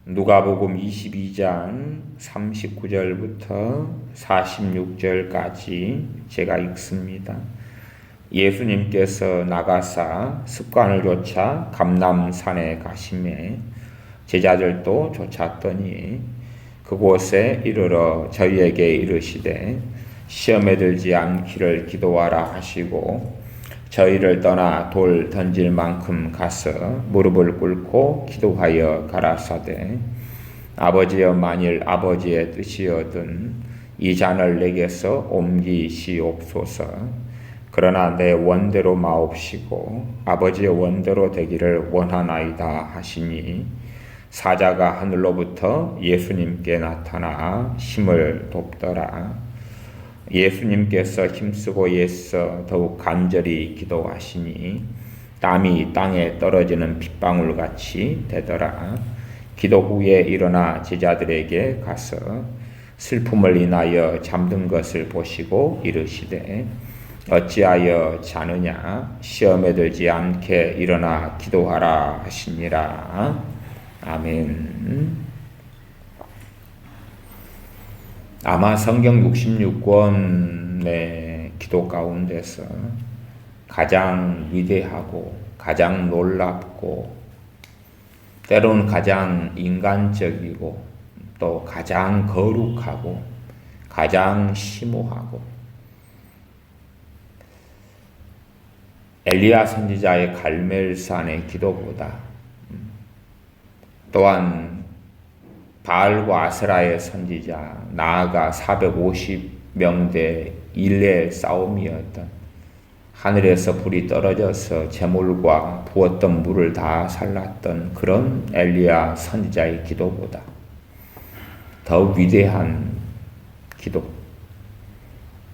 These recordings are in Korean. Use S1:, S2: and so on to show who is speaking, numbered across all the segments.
S1: 누가복음 22장 39절부터 46절까지 제가 읽습니다. 예수님께서 나가사 습관을 좇아 감람산에 가시매 제자들도 쫓았더니 그곳에 이르러 저희에게 이르시되 시험에 들지 않기를 기도하라 하시고 저희를 떠나 돌 던질 만큼 가서 무릎을 꿇고 기도하여 가라사대 아버지여 만일 아버지의 뜻이여든 이 잔을 내게서 옮기시옵소서. 그러나 내 원대로 마옵시고 아버지의 원대로 되기를 원하나이다 하시니 사자가 하늘로부터 예수님께 나타나 힘을 돕더라. 예수님께서 힘쓰고 애써 더욱 간절히 기도하시니 땀이 땅에 떨어지는 빗방울같이 되더라. 기도 후에 일어나 제자들에게 가서 슬픔을 인하여 잠든 것을 보시고 이르시되 어찌하여 자느냐 시험에 들지 않게 일어나 기도하라 하시니라. 아멘. 아마 성경 66권의 기도 가운데서 가장 위대하고 가장 놀랍고 때로는 가장 인간적이고 또 가장 거룩하고 가장 심오하고 엘리야 선지자의 갈멜산의 기도보다 또한 바알과 아세라의 선지자 나아가 450명대 일레의 싸움이었던 하늘에서 불이 떨어져서 제물과 부었던 물을 다 살랐던 그런 엘리야 선지자의 기도보다 더 위대한 기도,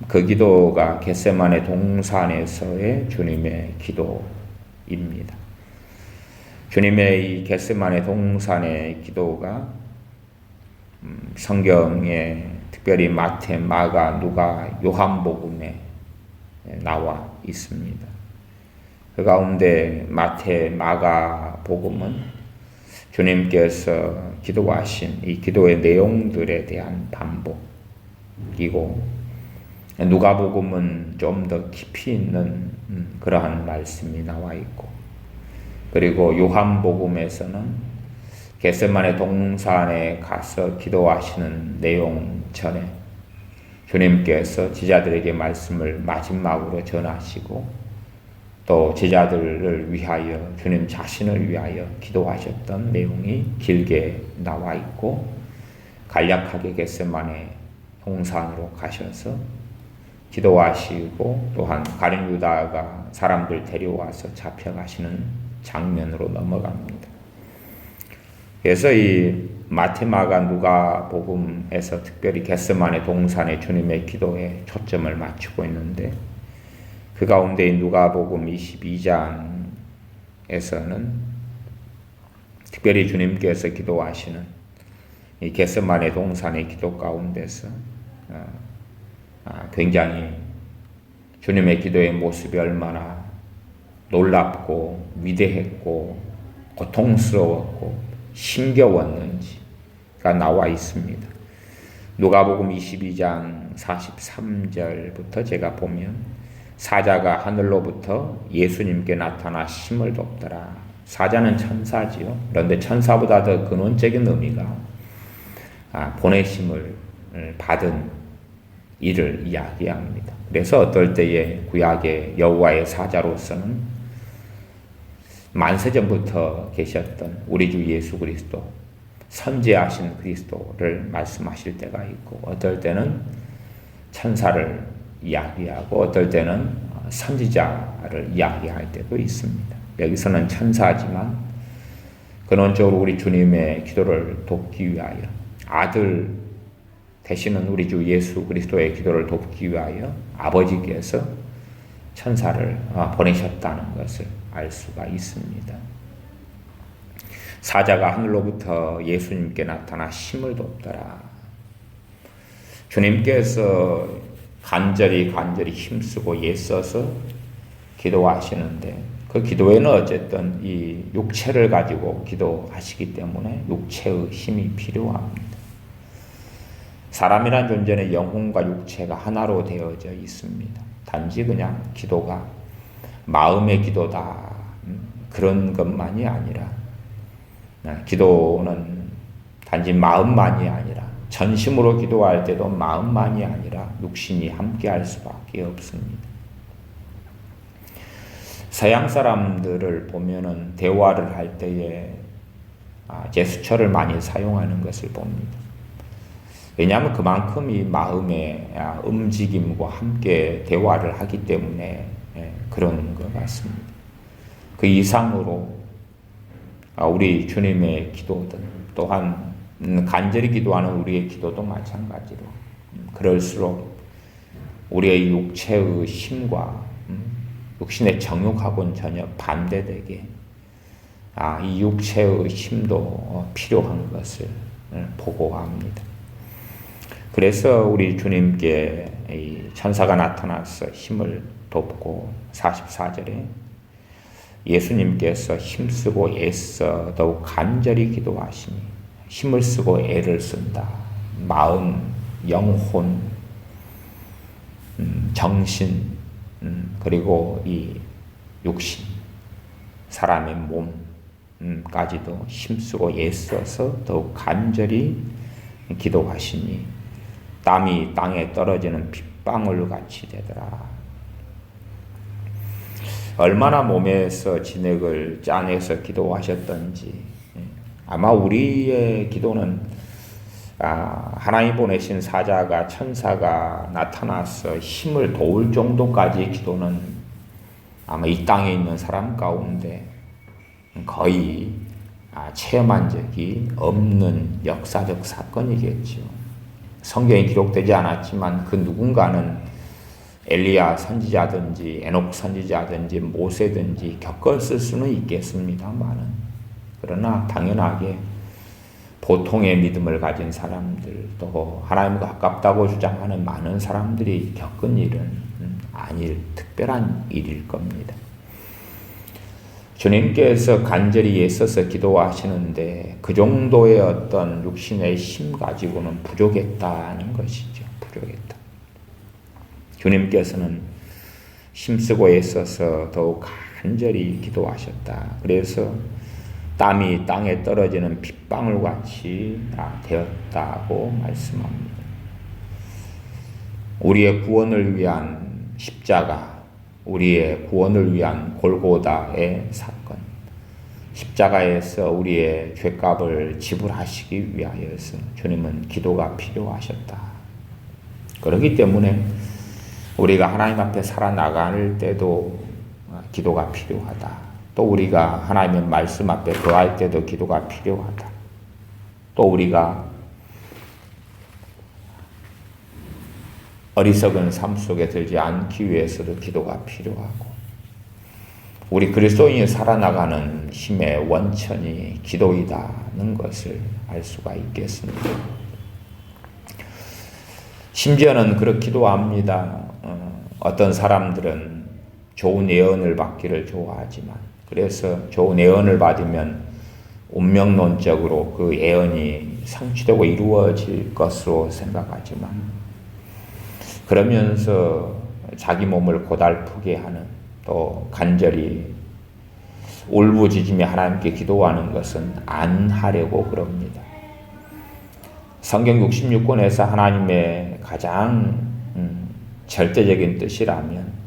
S1: 그 기도가 겟세마네 동산에서의 주님의 기도입니다. 주님의 이 겟세마네 동산의 기도가 성경에 특별히 마태, 마가, 누가, 요한복음에 나와 있습니다. 그 가운데 마태, 마가 복음은 주님께서 기도하신 이 기도의 내용들에 대한 반복이고 누가복음은 좀 더 깊이 있는 그러한 말씀이 나와 있고 그리고 요한복음에서는 겟세마네 동산에 가서 기도하시는 내용 전에 주님께서 제자들에게 말씀을 마지막으로 전하시고 또 제자들을 위하여 주님 자신을 위하여 기도하셨던 내용이 길게 나와 있고 간략하게 겟세마네 동산으로 가셔서 기도하시고 또한 가룟 유다가 사람들 데려와서 잡혀가시는 장면으로 넘어갑니다. 그래서 이 마태, 마가, 누가 복음에서 특별히 겟세마네 동산의 주님의 기도에 초점을 맞추고 있는데 그 가운데 누가 복음 22장에서는 특별히 주님께서 기도하시는 이 겟세마네 동산의 기도 가운데서 굉장히 주님의 기도의 모습이 얼마나 놀랍고 위대했고 고통스러웠고 힘겨웠는지가 나와 있습니다. 누가복음 22장 43절부터 제가 보면 사자가 하늘로부터 예수님께 나타나 힘을 돕더라. 사자는 천사지요. 그런데 천사보다 더 근원적인 의미가 보내심을 받은 이를 이야기합니다. 그래서 어떨 때에 구약의 여호와의 사자로서는 만세전부터 계셨던 우리 주 예수 그리스도, 선지하신 그리스도를 말씀하실 때가 있고 어떨 때는 천사를 이야기하고 어떨 때는 선지자를 이야기할 때도 있습니다. 여기서는 천사지만 근원적으로 우리 주님의 기도를 돕기 위하여 아들 되시는 우리 주 예수 그리스도의 기도를 돕기 위하여 아버지께서 천사를 보내셨다는 것을 알 수가 있습니다. 사자가 하늘로부터 예수님께 나타나 힘을 돕더라. 주님께서 간절히 힘쓰고 애써서 기도하시는데 그 기도에는 어쨌든 이 육체를 가지고 기도하시기 때문에 육체의 힘이 필요합니다. 사람이란 존재는 영혼과 육체가 하나로 되어져 있습니다. 단지 그냥 기도가 마음의 기도다 그런 것만이 아니라 기도는 단지 마음만이 아니라 전심으로 기도할 때도 마음만이 아니라 육신이 함께할 수밖에 없습니다. 서양 사람들을 보면은 대화를 할 때에 제스처를 많이 사용하는 것을 봅니다. 왜냐하면 그만큼 이 마음의 움직임과 함께 대화를 하기 때문에 그런 것 같습니다. 그 이상으로 우리 주님의 기도든 또한 간절히 기도하는 우리의 기도도 마찬가지로 그럴수록 우리의 육체의 힘과 육신의 정욕하고는 전혀 반대되게 이 육체의 힘도 필요한 것을 보고합니다. 그래서 우리 주님께 이 천사가 나타나서 힘을 돕고 44절에 예수님께서 힘쓰고 애써 더욱 간절히 기도하시니 힘을 쓰고 애를 쓴다. 마음, 영혼, 정신, 그리고 이 육신, 사람의 몸까지도 힘쓰고 애써서 더욱 간절히 기도하시니 땀이 땅에 떨어지는 빗방울 같이 되더라. 얼마나 몸에서 진액을 짜내서 기도하셨던지 아마 우리의 기도는 하나님 보내신 사자가 천사가 나타나서 힘을 도울 정도까지 기도는 아마 이 땅에 있는 사람 가운데 거의 체험한 적이 없는 역사적 사건이겠죠. 성경에 기록되지 않았지만 그 누군가는 엘리야 선지자든지 에녹 선지자든지 모세든지 겪었을 수는 있겠습니다만은 그러나 당연하게 보통의 믿음을 가진 사람들 또 하나님과 가깝다고 주장하는 많은 사람들이 겪은 일은 아닐 특별한 일일 겁니다. 주님께서 간절히 애써서 기도하시는데 그 정도의 어떤 육신의 힘 가지고는 부족했다는 것이죠. 부족했다. 주님께서는 힘쓰고 애써서 더욱 간절히 기도하셨다. 그래서 땀이 땅에 떨어지는 빗방울같이 되었다고 말씀합니다. 우리의 구원을 위한 십자가, 우리의 구원을 위한 골고다의 사건, 십자가에서 우리의 죄값을 지불하시기 위하여서 주님은 기도가 필요하셨다. 그렇기 때문에 우리가 하나님 앞에 살아나갈 때도 기도가 필요하다. 또 우리가 하나님의 말씀 앞에 거할 때도 기도가 필요하다. 또 우리가 어리석은 삶 속에 들지 않기 위해서도 기도가 필요하고 우리 그리스도인이 살아나가는 힘의 원천이 기도이다는 것을 알 수가 있겠습니다. 심지어는 그렇기도 합니다. 어떤 사람들은 좋은 예언을 받기를 좋아하지만 그래서 좋은 예언을 받으면 운명론적으로 그 예언이 성취되고 이루어질 것으로 생각하지만 그러면서 자기 몸을 고달프게 하는 또 간절히 울부짖으며 하나님께 기도하는 것은 안 하려고 그럽니다. 성경 66권에서 하나님의 가장 절대적인 뜻이라면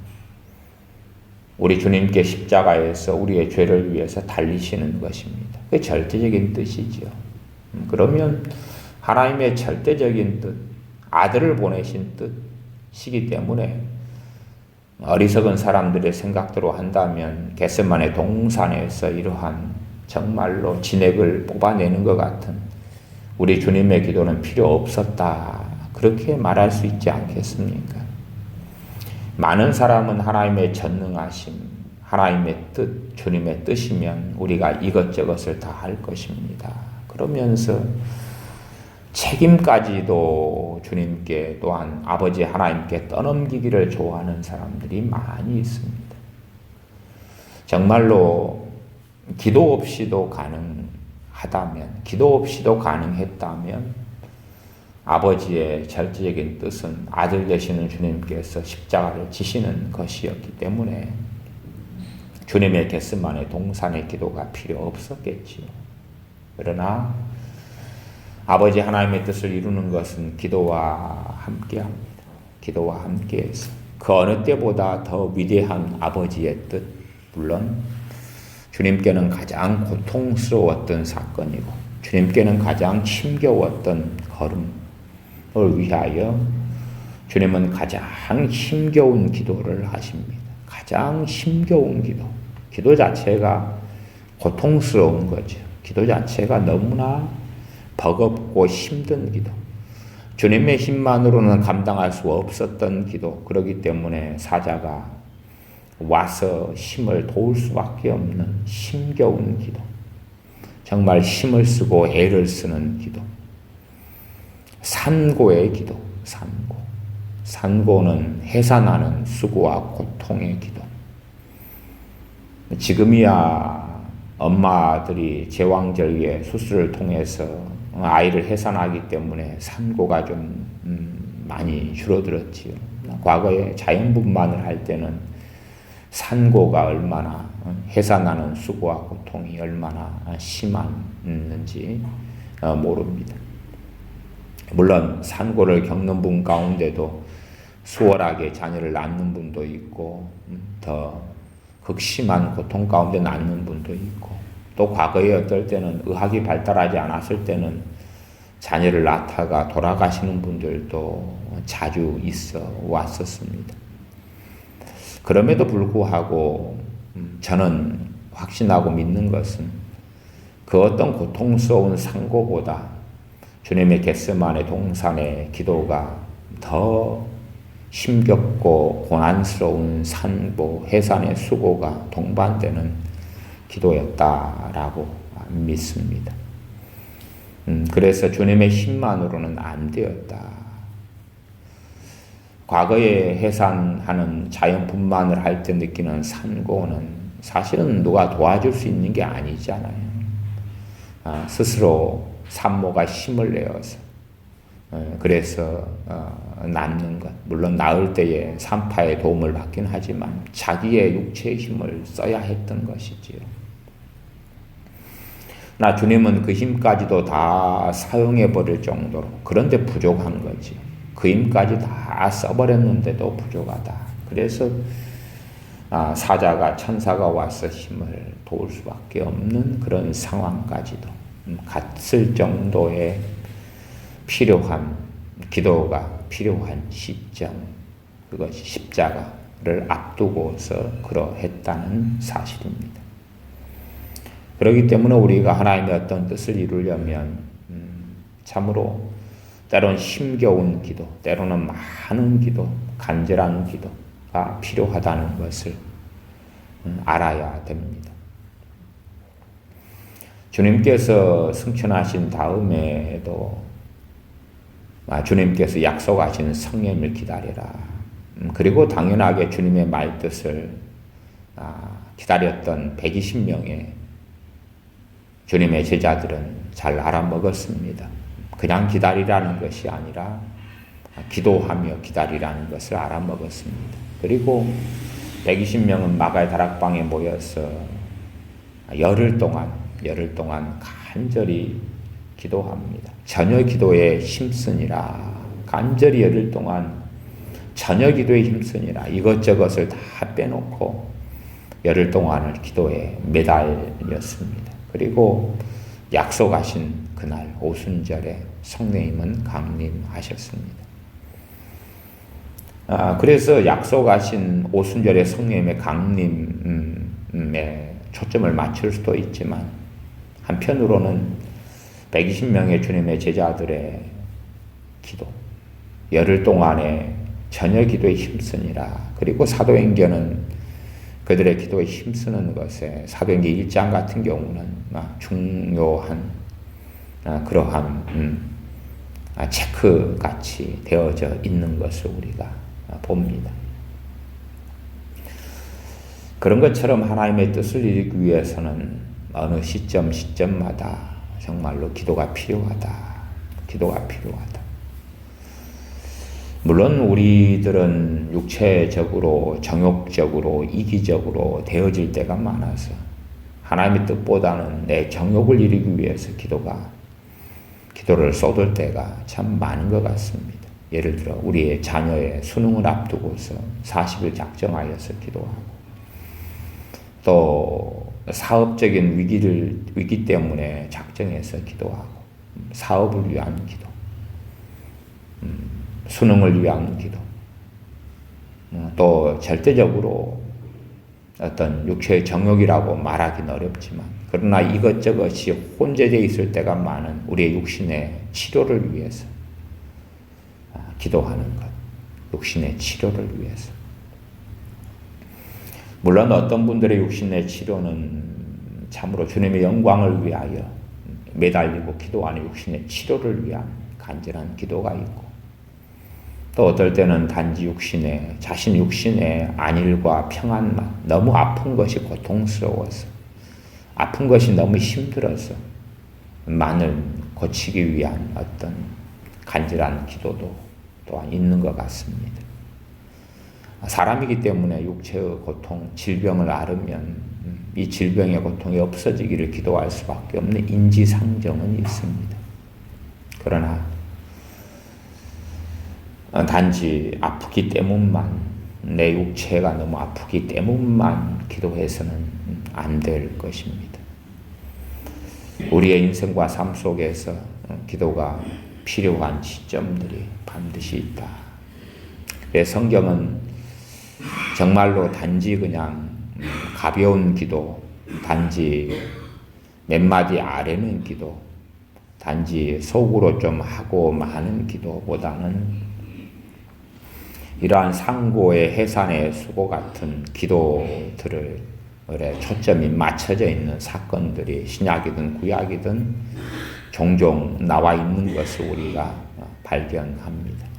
S1: 우리 주님께 십자가에서 우리의 죄를 위해서 달리시는 것입니다. 그게 절대적인 뜻이죠. 그러면 하나님의 절대적인 뜻, 아들을 보내신 뜻이기 때문에 어리석은 사람들의 생각대로 한다면 겟세마네 동산에서 이러한 정말로 진액을 뽑아내는 것 같은 우리 주님의 기도는 필요 없었다. 그렇게 말할 수 있지 않겠습니까? 많은 사람은 하나님의 전능하심, 하나님의 뜻, 주님의 뜻이면 우리가 이것저것을 다 할 것입니다. 그러면서 책임까지도 주님께 또한 아버지 하나님께 떠넘기기를 좋아하는 사람들이 많이 있습니다. 정말로 기도 없이도 가능했다면 아버지의 절대적인 뜻은 아들 되시는 주님께서 십자가를 지시는 것이었기 때문에 주님의 겟세마네 동산의 기도가 필요 없었겠지요. 그러나 아버지 하나님의 뜻을 이루는 것은 기도와 함께합니다. 기도와 함께해서 그 어느 때보다 더 위대한 아버지의 뜻, 물론 주님께는 가장 고통스러웠던 사건이고 주님께는 가장 힘겨웠던 걸음을 위하여 주님은 가장 힘겨운 기도를 하십니다. 가장 힘겨운 기도 자체가 고통스러운 거죠. 기도 자체가 너무나 버겁고 힘든 기도. 주님의 힘만으로는 감당할 수 없었던 기도. 그렇기 때문에 사자가 와서 힘을 도울 수밖에 없는 힘겨운 기도. 정말 힘을 쓰고 애를 쓰는 기도. 산고의 기도. 산고는 해산하는 수고와 고통의 기도. 지금이야 엄마들이 제왕절개 수술을 통해서 아이를 해산하기 때문에 산고가 좀 많이 줄어들었지요. 과거에 자연분만을 할 때는 산고가 얼마나 해산하는 수고와 고통이 얼마나 심했는지 모릅니다. 물론 산고를 겪는 분 가운데도 수월하게 자녀를 낳는 분도 있고 더 극심한 고통 가운데 낳는 분도 있고 또 과거에 어떨 때는 의학이 발달하지 않았을 때는 자녀를 낳다가 돌아가시는 분들도 자주 있어 왔었습니다. 그럼에도 불구하고 저는 확신하고 믿는 것은 그 어떤 고통스러운 상고보다 주님의 겟세마네 동산의 기도가 더 힘겹고 고난스러운 산보, 해산의 수고가 동반되는 기도였다라고 믿습니다. 그래서 주님의 힘만으로는 안 되었다. 과거에 해산하는 자연분만을 할 때 느끼는 산고는 사실은 누가 도와줄 수 있는 게 아니잖아요. 스스로 산모가 힘을 내어서 그래서 낳는 것. 물론 낳을 때에 산파의 도움을 받긴 하지만 자기의 육체의 힘을 써야 했던 것이지요. 나 주님은 그 힘까지도 다 사용해버릴 정도로 그런데 부족한 거지. 그 힘까지 다 써버렸는데도 부족하다. 그래서 사자가 천사가 와서 힘을 도울 수밖에 없는 그런 상황까지도 갔을 정도의 필요한 기도가 필요한 시점, 그것이 십자가를 앞두고서 그러했다는 사실입니다. 그렇기 때문에 우리가 하나님의 어떤 뜻을 이루려면 참으로 때로는 힘겨운 기도, 때로는 많은 기도, 간절한 기도가 필요하다는 것을 알아야 됩니다. 주님께서 승천하신 다음에도 주님께서 약속하신 성령을 기다리라. 그리고 당연하게 주님의 말뜻을 기다렸던 120명의 주님의 제자들은 잘 알아먹었습니다. 그냥 기다리라는 것이 아니라 기도하며 기다리라는 것을 알아먹었습니다. 그리고 120명은 마가의 다락방에 모여서 열흘 동안 간절히 기도합니다. 저녁 기도에 힘쓰니라. 간절히 열흘 동안 저녁 기도에 힘쓰니라. 이것저것을 다 빼놓고 열흘 동안을 기도에 매달렸습니다. 그리고 약속하신 그날 오순절에 성령님은 강림하셨습니다. 그래서 약속하신 오순절에 성령님의 강림에 초점을 맞출 수도 있지만 한편으로는 120명의 주님의 제자들의 기도, 열흘 동안의 저녁 기도에 힘쓰니라. 그리고 사도행전은 그들의 기도에 힘쓰는 것에 사도행전 1장 같은 경우는 중요한 그러한 체크같이 되어져 있는 것을 우리가 봅니다. 그런 것처럼 하나님의 뜻을 이루기 위해서는 어느 시점마다 정말로 기도가 필요하다. 기도가 필요하다. 물론 우리들은 육체적으로, 정욕적으로, 이기적으로 되어질 때가 많아서 하나님의 뜻보다는 내 정욕을 이루기 위해서 기도를 쏟을 때가 참 많은 것 같습니다. 예를 들어 우리의 자녀의 수능을 앞두고서 40일 작정하여서 기도하고, 또 사업적인 위기 때문에 작정해서 기도하고, 사업을 위한 기도, 수능을 위한 기도, 또 절대적으로 어떤 육체의 정욕이라고 말하기는 어렵지만, 그러나 이것저것이 혼재되어 있을 때가 많은 우리의 육신의 치료를 위해서 기도하는 것, 육신의 치료를 위해서. 물론 어떤 분들의 육신의 치료는 참으로 주님의 영광을 위하여 매달리고 기도하는 육신의 치료를 위한 간절한 기도가 있고, 또 어떨 때는 단지 자신 육신의 안일과 평안만, 너무 아픈 것이 고통스러워서, 아픈 것이 너무 힘들어서 만을 고치기 위한 어떤 간절한 기도도 또한 있는 것 같습니다. 사람이기 때문에 육체의 고통, 질병을 앓으면 이 질병의 고통이 없어지기를 기도할 수밖에 없는 인지상정은 있습니다. 그러나 단지 아프기 때문만, 내 육체가 너무 아프기 때문만 기도해서는 안 될 것입니다. 우리의 인생과 삶 속에서 기도가 필요한 시점들이 반드시 있다. 성경은 정말로 단지 그냥 가벼운 기도, 단지 몇 마디 아뢰는 기도, 단지 속으로 좀 하고 마는 기도보다는 이러한 상고의 해산의 수고 같은 기도들에 초점이 맞춰져 있는 사건들이 신약이든 구약이든 종종 나와 있는 것을 우리가 발견합니다.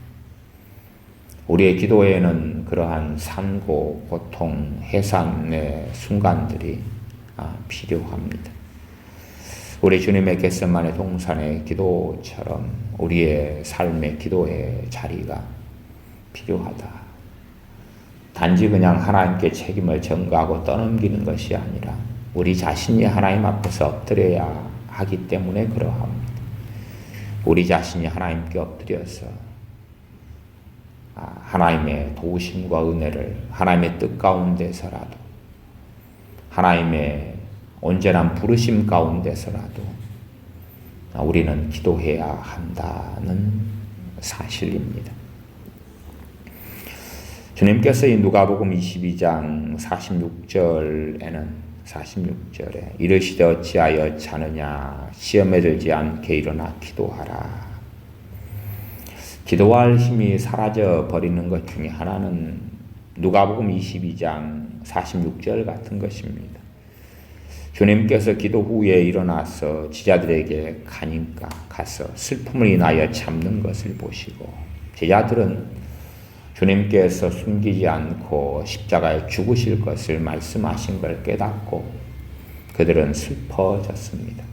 S1: 우리의 기도에는 그러한 산고, 고통, 해산의 순간들이 필요합니다. 우리 주님의 겟세마네 동산의 기도처럼 우리의 삶의 기도의 자리가 필요하다. 단지 그냥 하나님께 책임을 전가하고 떠넘기는 것이 아니라 우리 자신이 하나님 앞에서 엎드려야 하기 때문에 그러합니다. 우리 자신이 하나님께 엎드려서 하나님의 도우심과 은혜를, 하나님의 뜻 가운데서라도, 하나님의 온전한 부르심 가운데서라도 우리는 기도해야 한다는 사실입니다. 주님께서 이 누가복음 22장 46절에 이르시되 어찌하여 자느냐, 시험에 들지 않게 일어나 기도하라. 기도할 힘이 사라져 버리는 것 중에 하나는 누가복음 22장 46절 같은 것입니다. 주님께서 기도 후에 일어나서 제자들에게 가서 슬픔을 인하여 참는 것을 보시고, 제자들은 주님께서 숨기지 않고 십자가에 죽으실 것을 말씀하신 걸 깨닫고 그들은 슬퍼졌습니다.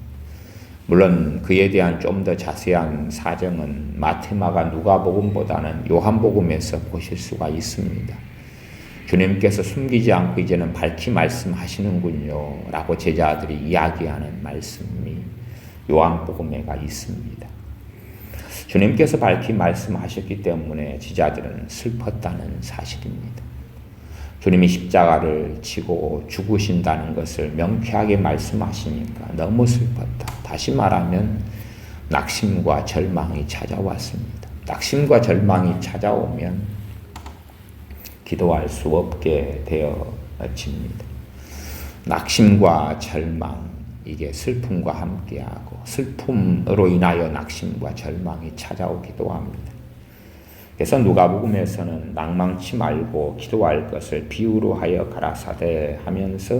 S1: 물론 그에 대한 좀 더 자세한 사정은 마태마가 누가복음보다는 요한복음에서 보실 수가 있습니다. 주님께서 숨기지 않고 이제는 밝히 말씀하시는군요 라고 제자들이 이야기하는 말씀이 요한복음에가 있습니다. 주님께서 밝히 말씀하셨기 때문에 제자들은 슬펐다는 사실입니다. 주님이 십자가를 지고 죽으신다는 것을 명쾌하게 말씀하시니까 너무 슬펐다. 다시 말하면 낙심과 절망이 찾아왔습니다. 낙심과 절망이 찾아오면 기도할 수 없게 되어집니다. 낙심과 절망, 이게 슬픔과 함께하고 슬픔으로 인하여 낙심과 절망이 찾아오기도 합니다. 그래서 누가복음에서는 낭망치 말고 기도할 것을 비유로 하여 가라사대 하면서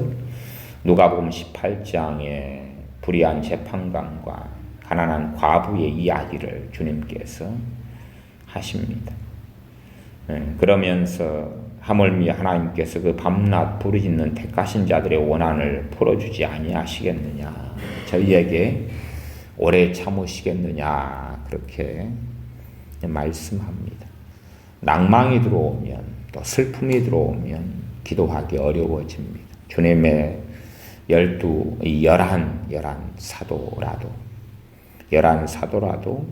S1: 누가복음 18장에 불의한 재판관과 가난한 과부의 이야기를 주님께서 하십니다. 그러면서 하물며 하나님께서 그 밤낮 부르짖는 택하신 자들의 원한을 풀어주지 아니하시겠느냐, 저희에게 오래 참으시겠느냐, 그렇게 말씀합니다. 낭망이 들어오면, 또 슬픔이 들어오면 기도하기 어려워집니다. 주님의 11 사도라도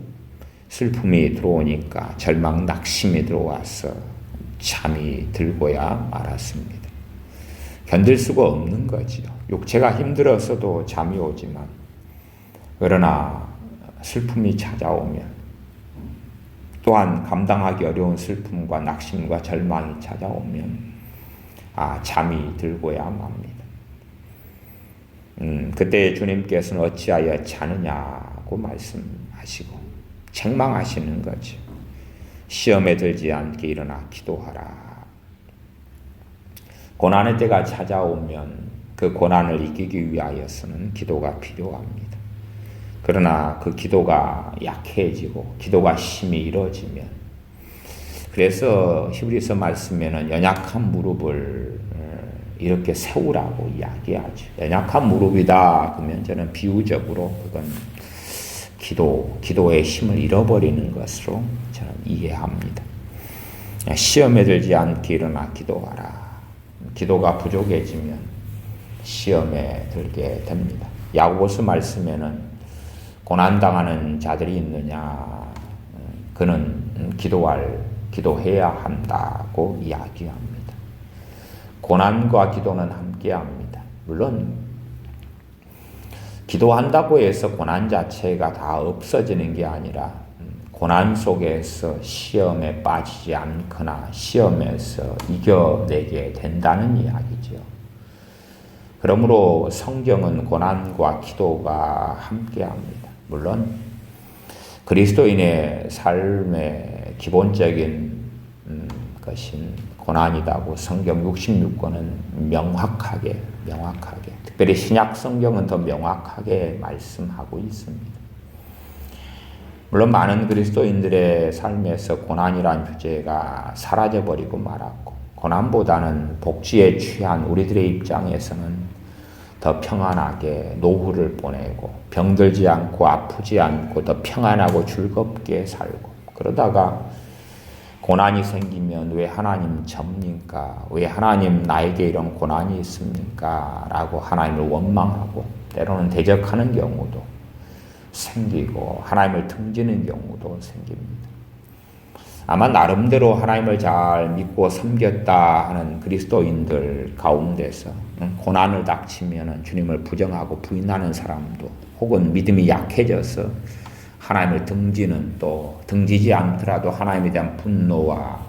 S1: 슬픔이 들어오니까 절망 낙심이 들어와서 잠이 들고야 말았습니다. 견딜 수가 없는 거지요. 육체가 힘들어서도 잠이 오지만, 그러나 슬픔이 찾아오면, 또한 감당하기 어려운 슬픔과 낙심과 절망이 찾아오면 잠이 들고야 맙니다. 그때 주님께서는 어찌하여 자느냐고 말씀하시고 책망하시는 거죠. 시험에 들지 않게 일어나 기도하라. 고난의 때가 찾아오면 그 고난을 이기기 위하여서는 기도가 필요합니다. 그러나 그 기도가 약해지고 기도가 심히 이루어지면, 그래서 히브리서 말씀에는 연약한 무릎을 이렇게 세우라고 이야기하죠. 연약한 무릎이다 그러면 저는 비유적으로 그건 기도의 힘을 잃어버리는 것으로 저는 이해합니다. 시험에 들지 않게 일어나 기도하라. 기도가 부족해지면 시험에 들게 됩니다. 야고보서 말씀에는 고난당하는 자들이 있느냐, 그는 기도해야 한다고 이야기합니다. 고난과 기도는 함께합니다. 물론 기도한다고 해서 고난 자체가 다 없어지는 게 아니라 고난 속에서 시험에 빠지지 않거나 시험에서 이겨내게 된다는 이야기죠. 그러므로 성경은 고난과 기도가 함께합니다. 물론 그리스도인의 삶의 기본적인 것인 고난이라고 성경 66권은 명확하게 특별히 신약 성경은 더 명확하게 말씀하고 있습니다. 물론 많은 그리스도인들의 삶에서 고난이란 주제가 사라져버리고 말았고, 고난보다는 복지에 취한 우리들의 입장에서는 더 평안하게 노후를 보내고 병들지 않고 아프지 않고 더 평안하고 즐겁게 살고, 그러다가 고난이 생기면 왜 하나님 접니까? 왜 하나님 나에게 이런 고난이 있습니까? 라고 하나님을 원망하고 때로는 대적하는 경우도 생기고 하나님을 등지는 경우도 생깁니다. 아마 나름대로 하나님을 잘 믿고 섬겼다 하는 그리스도인들 가운데서 고난을 닥치면 주님을 부정하고 부인하는 사람도, 혹은 믿음이 약해져서 하나님을 등지는, 또 등지지 않더라도 하나님에 대한 분노와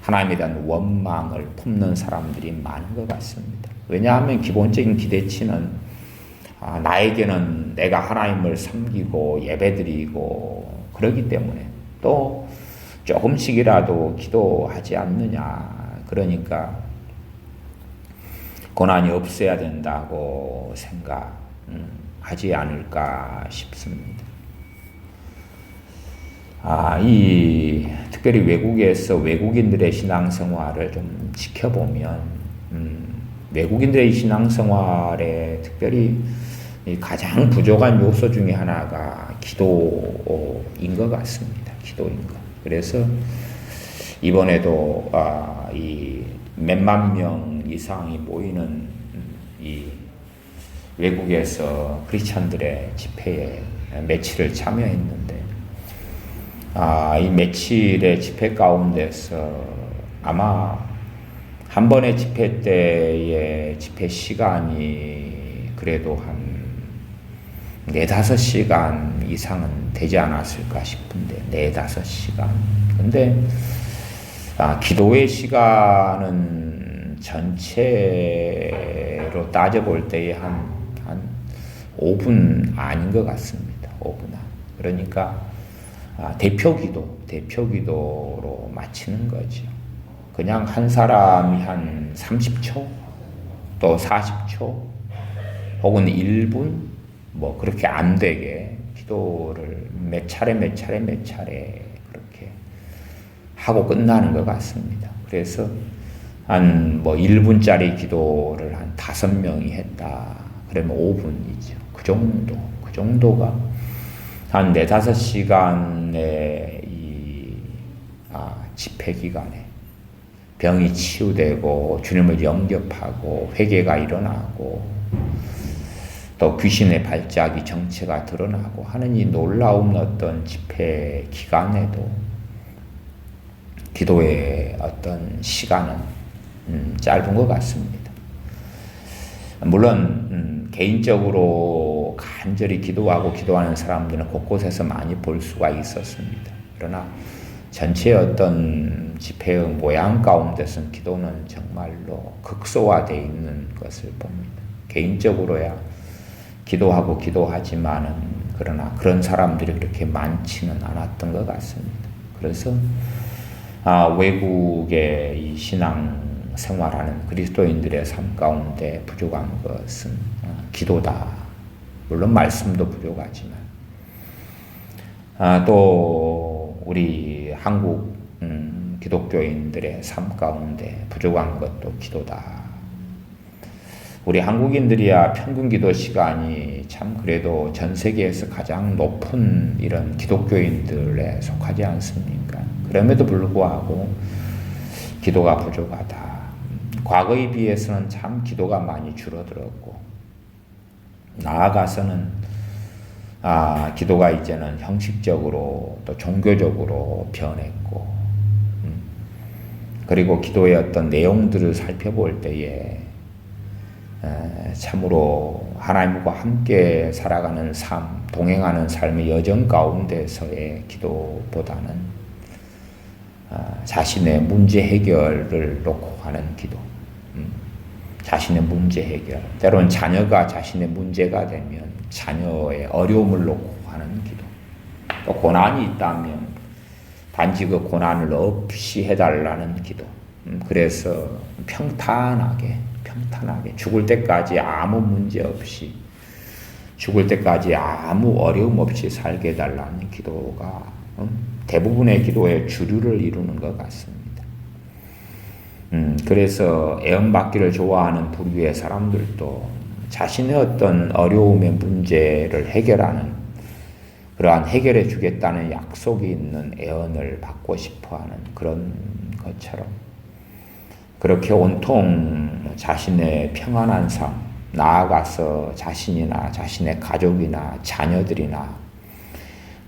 S1: 하나님에 대한 원망을 품는 사람들이 많은 것 같습니다. 왜냐하면 기본적인 기대치는 나에게는 내가 하나님을 섬기고 예배드리고 그러기 때문에, 또 조금씩이라도 기도하지 않느냐, 그러니까 고난이 없어야 된다고 생각하지 않을까 싶습니다. 특별히 외국에서 외국인들의 신앙생활을 좀 지켜보면, 외국인들의 신앙생활에 특별히 가장 부족한 요소 중에 하나가 기도인 것 같습니다. 기도인 것. 그래서 이번에도 이 몇만 명 이상이 모이는 이 외국에서 크리스찬들의 집회에 며칠을 참여했는데, 이 며칠의 집회 가운데서 아마 한 번의 집회 때의 집회 시간이 그래도 한 4-5시간 이상은 되지 않았을까 싶은데, 4-5시간. 근데 기도의 시간은 전체로 따져볼 때에 한 5분 아닌 것 같습니다. 5분 안. 그러니까 대표기도로 마치는 거죠. 그냥 한 사람이 한 30초, 또 40초, 혹은 1분, 뭐 그렇게 안 되게 기도를 몇 차례 그렇게 하고 끝나는 것 같습니다. 그래서 한 뭐 1분짜리 기도를 한 5명이 했다. 그러면 5분이죠. 그 정도가 한 4-5시간의 집회 기간에 병이 치유되고 주님을 영접하고 회개가 일어나고 또 귀신의 발작이 정체가 드러나고 하는 이 놀라운 어떤 집회 기간에도 기도의 어떤 시간은 짧은 것 같습니다. 물론 개인적으로 간절히 기도하고 기도하는 사람들은 곳곳에서 많이 볼 수가 있었습니다. 그러나 전체 어떤 집회의 모양 가운데서는 기도는 정말로 극소화되어 있는 것을 봅니다. 개인적으로야 기도하고 기도하지만은 그러나 그런 사람들이 그렇게 많지는 않았던 것 같습니다. 그래서 외국의 이 신앙 생활하는 그리스도인들의 삶 가운데 부족한 것은 기도다. 물론 말씀도 부족하지만 또 우리 한국 기독교인들의 삶 가운데 부족한 것도 기도다. 우리 한국인들이야 평균 기도 시간이 참 그래도 전 세계에서 가장 높은 이런 기독교인들에 속하지 않습니까? 그럼에도 불구하고 기도가 부족하다. 과거에 비해서는 참 기도가 많이 줄어들었고 나아가서는 기도가 이제는 형식적으로 또 종교적으로 변했고 그리고 기도의 어떤 내용들을 살펴볼 때에 참으로 하나님과 함께 살아가는 삶, 동행하는 삶의 여정 가운데서의 기도보다는 자신의 문제 해결을 놓고 하는 기도, 자신의 문제 해결, 때로는 자녀가 자신의 문제가 되면 자녀의 어려움을 놓고 하는 기도, 또 고난이 있다면 단지 그 고난을 없이 해달라는 기도. 그래서 평탄하게 죽을 때까지 아무 문제 없이 죽을 때까지 아무 어려움 없이 살게 해달라는 기도가 대부분의 기도의 주류를 이루는 것 같습니다. 그래서 애원받기를 좋아하는 부류의 사람들도 자신의 어떤 어려움의 문제를 해결하는 그러한 해결해 주겠다는 약속이 있는 애원을 받고 싶어하는 그런 것처럼 그렇게 온통 자신의 평안한 삶, 나아가서 자신이나 자신의 가족이나 자녀들이나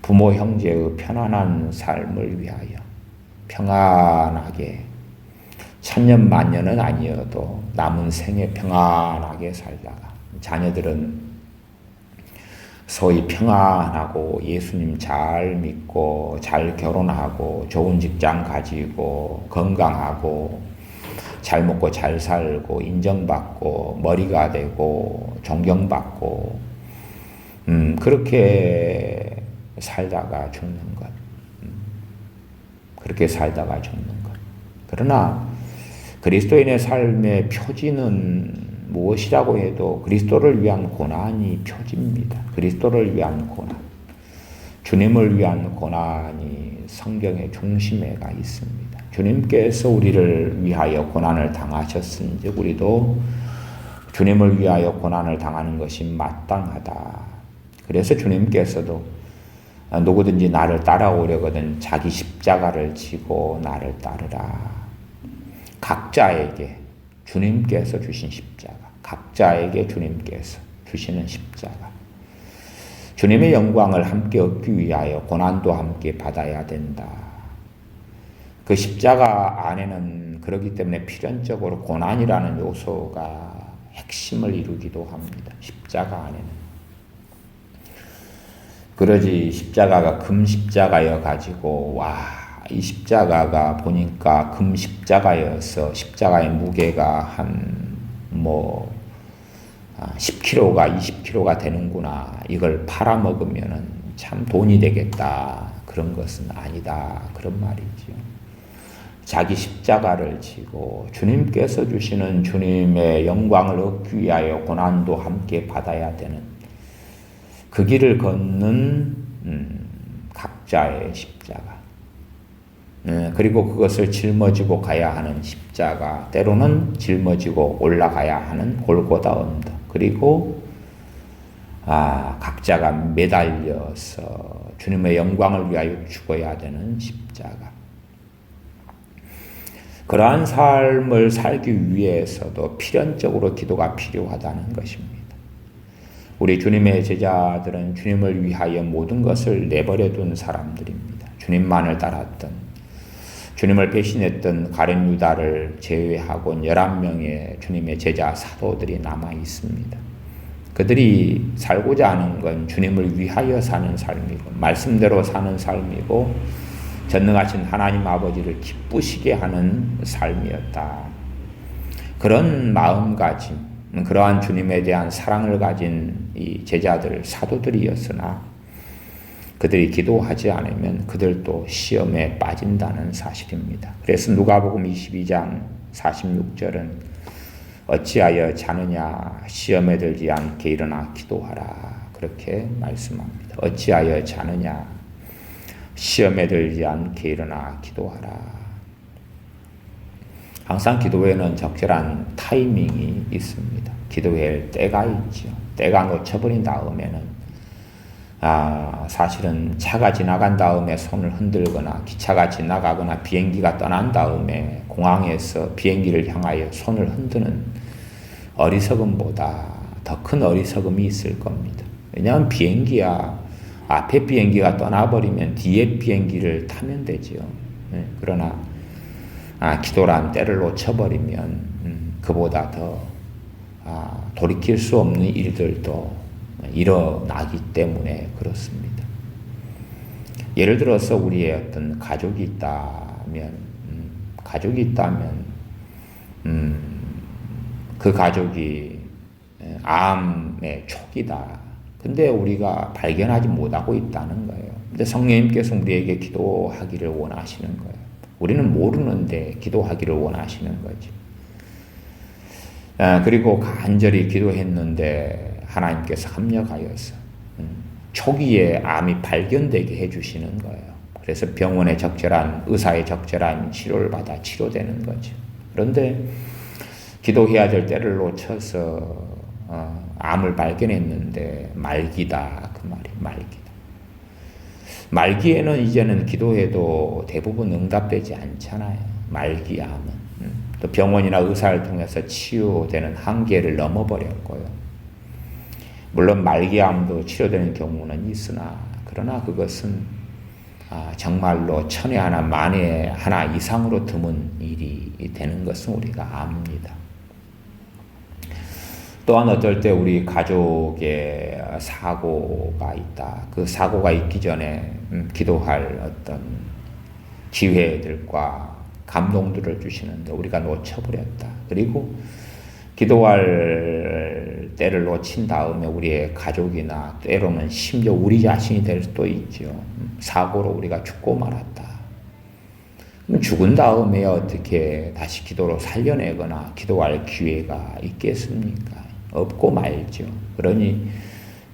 S1: 부모 형제의 편안한 삶을 위하여 평안하게 천년 만년은 아니어도 남은 생에 평안하게 살다가 자녀들은 소위 평안하고 예수님 잘 믿고 잘 결혼하고 좋은 직장 가지고 건강하고 잘 먹고 잘 살고 인정받고 머리가 되고 존경받고 그렇게 살다가 죽는 것. 그렇게 살다가 죽는 것. 그러나 그리스도인의 삶의 표지는 무엇이라고 해도 그리스도를 위한 고난이 표지입니다. 그리스도를 위한 고난. 주님을 위한 고난이 성경의 중심에가 있습니다. 주님께서 우리를 위하여 고난을 당하셨은즉 우리도 주님을 위하여 고난을 당하는 것이 마땅하다. 그래서 주님께서도 누구든지 나를 따라오려거든 자기 십자가를 지고 나를 따르라. 각자에게 주님께서 주신 십자가, 각자에게 주님께서 주시는 십자가. 주님의 영광을 함께 얻기 위하여 고난도 함께 받아야 된다. 그 십자가 안에는 그렇기 때문에 필연적으로 고난이라는 요소가 핵심을 이루기도 합니다. 십자가 안에는. 그러지 십자가가 금 십자가여 가지고 이 십자가가 보니까 금 십자가여서 십자가의 무게가 한 10kg가 20kg가 되는구나. 이걸 팔아먹으면은 참 돈이 되겠다. 그런 것은 아니다. 그런 말이죠. 자기 십자가를 지고 주님께서 주시는 주님의 영광을 얻기 위하여 고난도 함께 받아야 되는 그 길을 걷는 각자의 십자가. 그리고 그것을 짊어지고 가야 하는 십자가, 때로는 짊어지고 올라가야 하는 골고다 언덕, 그리고 각자가 매달려서 주님의 영광을 위하여 죽어야 되는 십자가. 그러한 삶을 살기 위해서도 필연적으로 기도가 필요하다는 것입니다. 우리 주님의 제자들은 주님을 위하여 모든 것을 내버려 둔 사람들입니다. 주님만을 따랐던, 주님을 배신했던 가룟 유다를 제외하고 11명의 주님의 제자 사도들이 남아 있습니다. 그들이 살고자 하는 건 주님을 위하여 사는 삶이고, 말씀대로 사는 삶이고, 전능하신 하나님 아버지를 기쁘시게 하는 삶이었다. 그런 마음가짐, 그러한 주님에 대한 사랑을 가진 이 제자들, 사도들이었으나 그들이 기도하지 않으면 그들도 시험에 빠진다는 사실입니다. 그래서 누가복음 22장 46절은 어찌하여 자느냐, 시험에 들지 않게 일어나 기도하라, 그렇게 말씀합니다. 어찌하여 자느냐, 시험에 들지 않게 일어나 기도하라. 항상 기도에는 적절한 타이밍이 있습니다. 기도할 때가 있죠. 때가 놓쳐버린 다음에는 사실은 차가 지나간 다음에 손을 흔들거나, 기차가 지나가거나, 비행기가 떠난 다음에 공항에서 비행기를 향하여 손을 흔드는 어리석음보다 더 큰 어리석음이 있을 겁니다. 왜냐하면 비행기야, 앞에 비행기가 떠나버리면 뒤에 비행기를 타면 되죠. 그러나 기도란 때를 놓쳐버리면 그보다 더 돌이킬 수 없는 일들도 일어나기 때문에 그렇습니다. 예를 들어서 우리의 어떤 가족이 있다면, 그 가족이 암의 초기다. 근데 우리가 발견하지 못하고 있다는 거예요. 근데 성령님께서 우리에게 기도하기를 원하시는 거예요. 우리는 모르는데 기도하기를 원하시는 거지. 그리고 간절히 기도했는데 하나님께서 합력하여서 초기에 암이 발견되게 해주시는 거예요. 그래서 병원의 적절한, 의사의 적절한 치료를 받아 치료되는 거죠. 그런데 기도해야 될 때를 놓쳐서 암을 발견했는데 말기다, 그 말이 말기다. 말기에는 이제는 기도해도 대부분 응답되지 않잖아요. 말기 암은. 또 병원이나 의사를 통해서 치유되는 한계를 넘어버렸고요. 물론 말기암도 치료되는 경우는 있으나, 그러나 그것은 정말로 천에 하나 만에 하나 이상으로 드문 일이 되는 것은 우리가 압니다. 또한 어떨 때 우리 가족에 사고가 있다. 그 사고가 있기 전에 기도할 어떤 기회들과 감동들을 주시는데 우리가 놓쳐버렸다. 그리고 기도할 때를 놓친 다음에 우리의 가족이나 때로는 심지어 우리 자신이 될 수도 있죠. 사고로 우리가 죽고 말았다. 그럼 죽은 다음에 어떻게 다시 기도로 살려내거나 기도할 기회가 있겠습니까? 없고 말죠. 그러니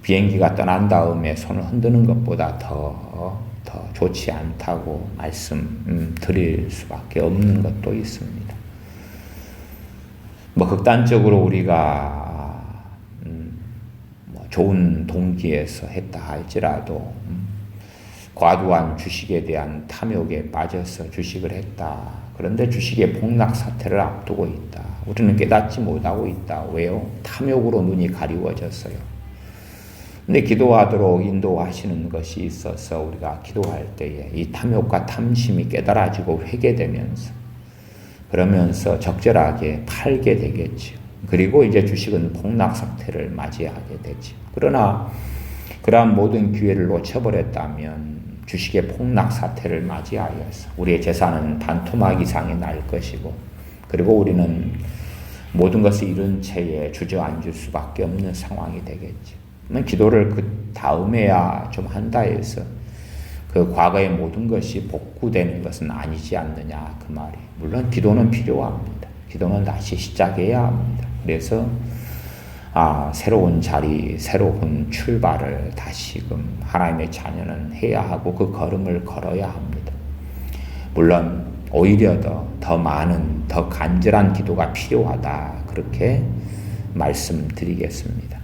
S1: 비행기가 떠난 다음에 손을 흔드는 것보다 더 좋지 않다고 말씀 드릴 수밖에 없는 것도 있습니다. 극단적으로 우리가 좋은 동기에서 했다 할지라도 과도한 주식에 대한 탐욕에 빠져서 주식을 했다. 그런데 주식의 폭락 사태를 앞두고 있다. 우리는 깨닫지 못하고 있다. 왜요? 탐욕으로 눈이 가리워졌어요. 근데 기도하도록 인도하시는 것이 있어서 우리가 기도할 때에 이 탐욕과 탐심이 깨달아지고 회개되면서, 그러면서 적절하게 팔게 되겠죠. 그리고 이제 주식은 폭락 사태를 맞이하게 되죠. 그러나 그러한 모든 기회를 놓쳐버렸다면 주식의 폭락 사태를 맞이하여서 우리의 재산은 반토막 이상이 날 것이고, 그리고 우리는 모든 것을 잃은 채에 주저앉을 수밖에 없는 상황이 되겠죠. 기도를 그 다음에야 좀 한다 해서 그 과거의 모든 것이 복구되는 것은 아니지 않느냐, 그 말이. 물론 기도는 필요합니다. 기도는 다시 시작해야 합니다. 그래서 새로운 자리, 새로운 출발을 다시금 하나님의 자녀는 해야 하고 그 걸음을 걸어야 합니다. 물론 오히려 더 많은, 더 간절한 기도가 필요하다. 그렇게 말씀드리겠습니다.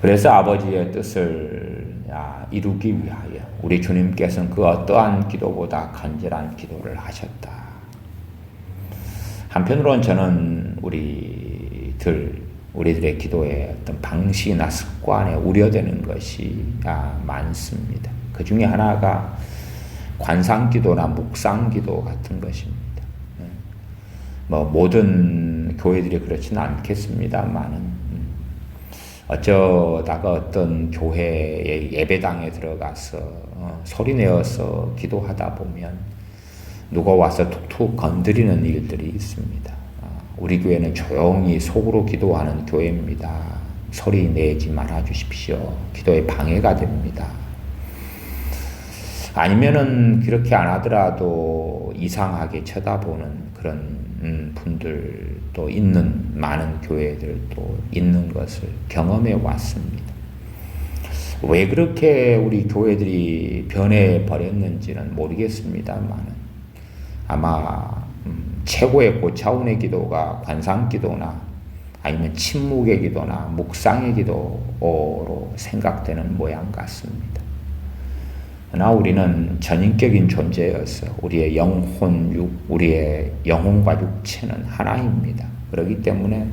S1: 그래서 아버지의 뜻을 이루기 위하여 우리 주님께서는 그 어떠한 기도보다 간절한 기도를 하셨다. 한편으로는 저는 우리들의 기도의 어떤 방식이나 습관에 우려되는 것이 많습니다. 그 중에 하나가 관상기도나 묵상기도 같은 것입니다. 모든 교회들이 그렇지는 않겠습니다만은 어쩌다가 어떤 교회의 예배당에 들어가서 소리내어서 기도하다 보면 누가 와서 툭툭 건드리는 일들이 있습니다. 우리 교회는 조용히 속으로 기도하는 교회입니다. 소리 내지 말아 주십시오. 기도에 방해가 됩니다. 아니면은 그렇게 안 하더라도 이상하게 쳐다보는 그런 분들도 있는, 많은 교회들도 있는 것을 경험해 왔습니다. 왜 그렇게 우리 교회들이 변해 버렸는지는 모르겠습니다만 아마 최고의 고차원의 기도가 관상기도나 아니면 침묵의 기도나 묵상의 기도로 생각되는 모양 같습니다. 그러나 우리는 전인격인 존재여서 우리의 우리의 영혼과 육체는 하나입니다. 그렇기 때문에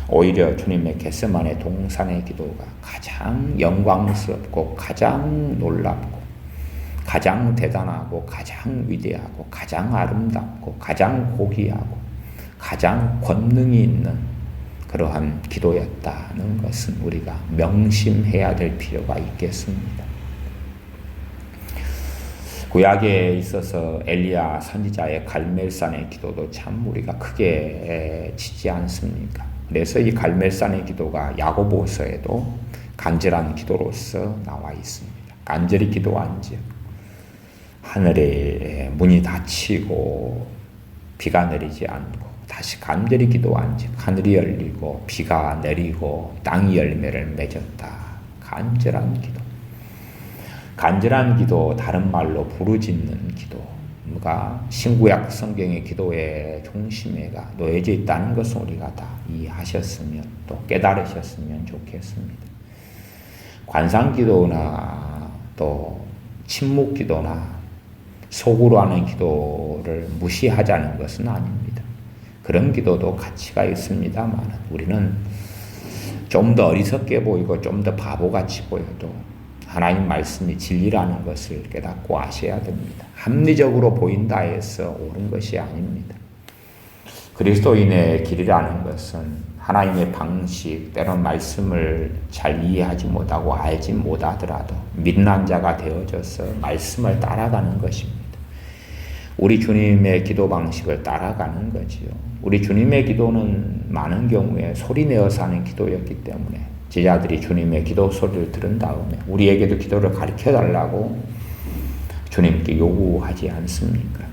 S1: 오히려 주님의 겟세마네 동산의 기도가 가장 영광스럽고 가장 놀랍고 가장 대단하고 가장 위대하고 가장 아름답고 가장 고귀하고 가장 권능이 있는 그러한 기도였다는 것은 우리가 명심해야 될 필요가 있겠습니다. 구약에 있어서 엘리야 선지자의 갈멜산의 기도도 참 우리가 크게 치지 않습니까? 그래서 이 갈멜산의 기도가 야고보서에도 간절한 기도로서 나와 있습니다. 간절히 기도한즉 하늘의 문이 닫히고 비가 내리지 않고 다시 간절히 기도한즉 하늘이 열리고 비가 내리고 땅이 열매를 맺었다. 간절한 기도. 간절한 기도, 다른 말로 부르짖는 기도가 신구약 성경의 기도의 중심에가 놓여져 있다는 것을 우리가 다 이해하셨으면 또 깨달으셨으면 좋겠습니다. 관상기도나 또 침묵기도나 속으로 하는 기도를 무시하자는 것은 아닙니다. 그런 기도도 가치가 있습니다만 우리는 좀 더 어리석게 보이고 좀 더 바보같이 보여도 하나님 말씀이 진리라는 것을 깨닫고 아셔야 됩니다. 합리적으로 보인다 해서 옳은 것이 아닙니다. 그리스도인의 길이라는 것은 하나님의 방식, 때론 말씀을 잘 이해하지 못하고 알지 못하더라도 믿는 자가 되어져서 말씀을 따라가는 것입니다. 우리 주님의 기도 방식을 따라가는 거지요. 우리 주님의 기도는 많은 경우에 소리내어서 하는 기도였기 때문에 제자들이 주님의 기도 소리를 들은 다음에 우리에게도 기도를 가르쳐달라고 주님께 요구하지 않습니까?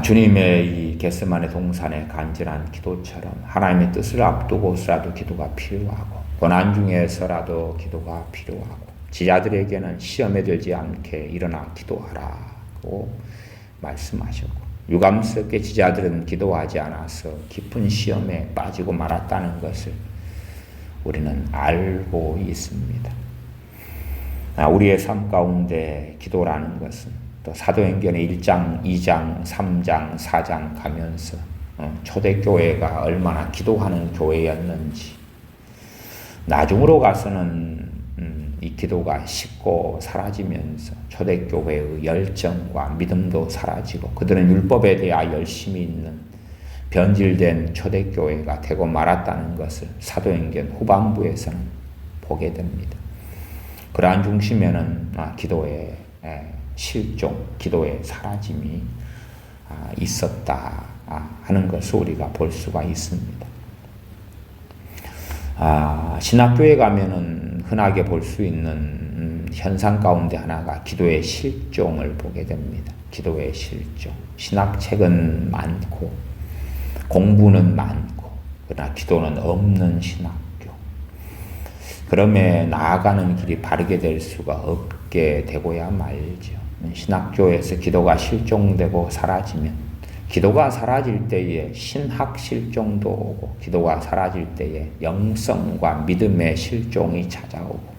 S1: 주님의 이 겟세마네 동산의 간절한 기도처럼 하나님의 뜻을 앞두고서라도 기도가 필요하고 고난 중에서라도 기도가 필요하고 제자들에게는 시험에 들지 않게 일어나 기도하라고 말씀하셨고 유감스럽게 제자들은 기도하지 않아서 깊은 시험에 빠지고 말았다는 것을 우리는 알고 있습니다. 우리의 삶 가운데 기도라는 것은 또 사도행전의 1장, 2장, 3장, 4장 가면서 초대교회가 얼마나 기도하는 교회였는지 나중으로 가서는 이 기도가 식고 사라지면서 초대교회의 열정과 믿음도 사라지고 그들은 율법에 대하여 열심히 있는 변질된 초대교회가 되고 말았다는 것을 사도행전 후반부에서는 보게 됩니다. 그러한 중심에는 기도의 실종, 기도의 사라짐이 있었다 하는 것을 우리가 볼 수가 있습니다. 신학교에 가면은 흔하게 볼 수 있는 현상 가운데 하나가 기도의 실종을 보게 됩니다. 기도의 실종. 신학책은 많고 공부는 많고 그러나 기도는 없는 신학교. 그러면 나아가는 길이 바르게 될 수가 없기 있게 되고야 말죠. 신학교에서 기도가 실종되고 사라지면, 기도가 사라질 때에 신학 실종도 오고, 기도가 사라질 때에 영성과 믿음의 실종이 찾아오고,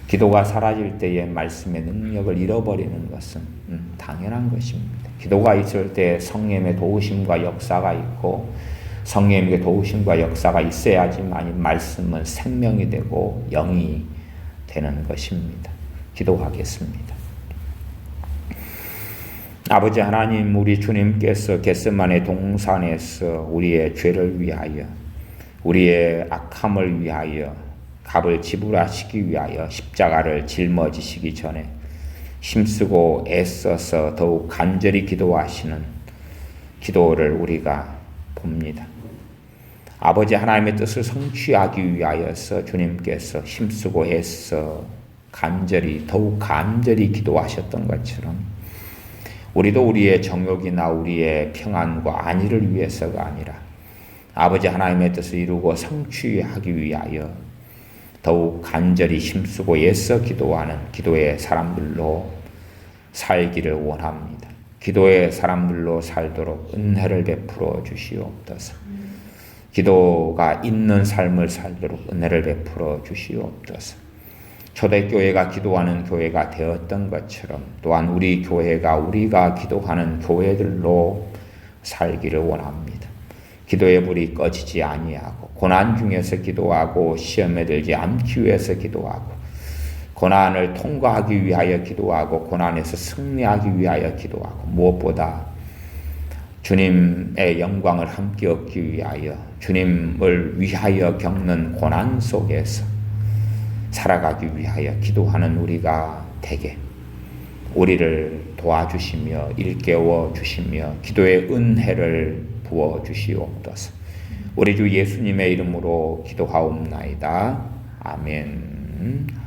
S1: 기도가 사라질 때에 말씀의 능력을 잃어버리는 것은 당연한 것입니다. 기도가 있을 때 성령의 도우심과 역사가 있고, 성령의 도우심과 역사가 있어야지만 말씀은 생명이 되고 영이 되는 것입니다. 기도하겠습니다. 아버지 하나님, 우리 주님께서 겟세마네 동산에서 우리의 죄를 위하여, 우리의 악함을 위하여, 값을 지불하시기 위하여 십자가를 짊어지시기 전에 힘쓰고 애써서 더욱 간절히 기도하시는 기도를 우리가 봅니다. 아버지 하나님의 뜻을 성취하기 위하여서 주님께서 힘쓰고 애써 간절히, 더욱 간절히 기도하셨던 것처럼 우리도 우리의 정욕이나 우리의 평안과 안위를 위해서가 아니라 아버지 하나님의 뜻을 이루고 성취하기 위하여 더욱 간절히 힘쓰고 애써 기도하는 기도의 사람들로 살기를 원합니다. 기도의 사람들로 살도록 은혜를 베풀어 주시옵소서. 기도가 있는 삶을 살도록 은혜를 베풀어 주시옵소서. 초대교회가 기도하는 교회가 되었던 것처럼 또한 우리 교회가 우리가 기도하는 교회들로 살기를 원합니다. 기도의 불이 꺼지지 아니하고 고난 중에서 기도하고 시험에 들지 않기 위해서 기도하고 고난을 통과하기 위하여 기도하고 고난에서 승리하기 위하여 기도하고 무엇보다 주님의 영광을 함께 얻기 위하여 주님을 위하여 겪는 고난 속에서 살아가기 위하여 기도하는 우리가 되게 우리를 도와주시며 일깨워 주시며 기도의 은혜를 부어 주시옵소서. 우리 주 예수님의 이름으로 기도하옵나이다. 아멘.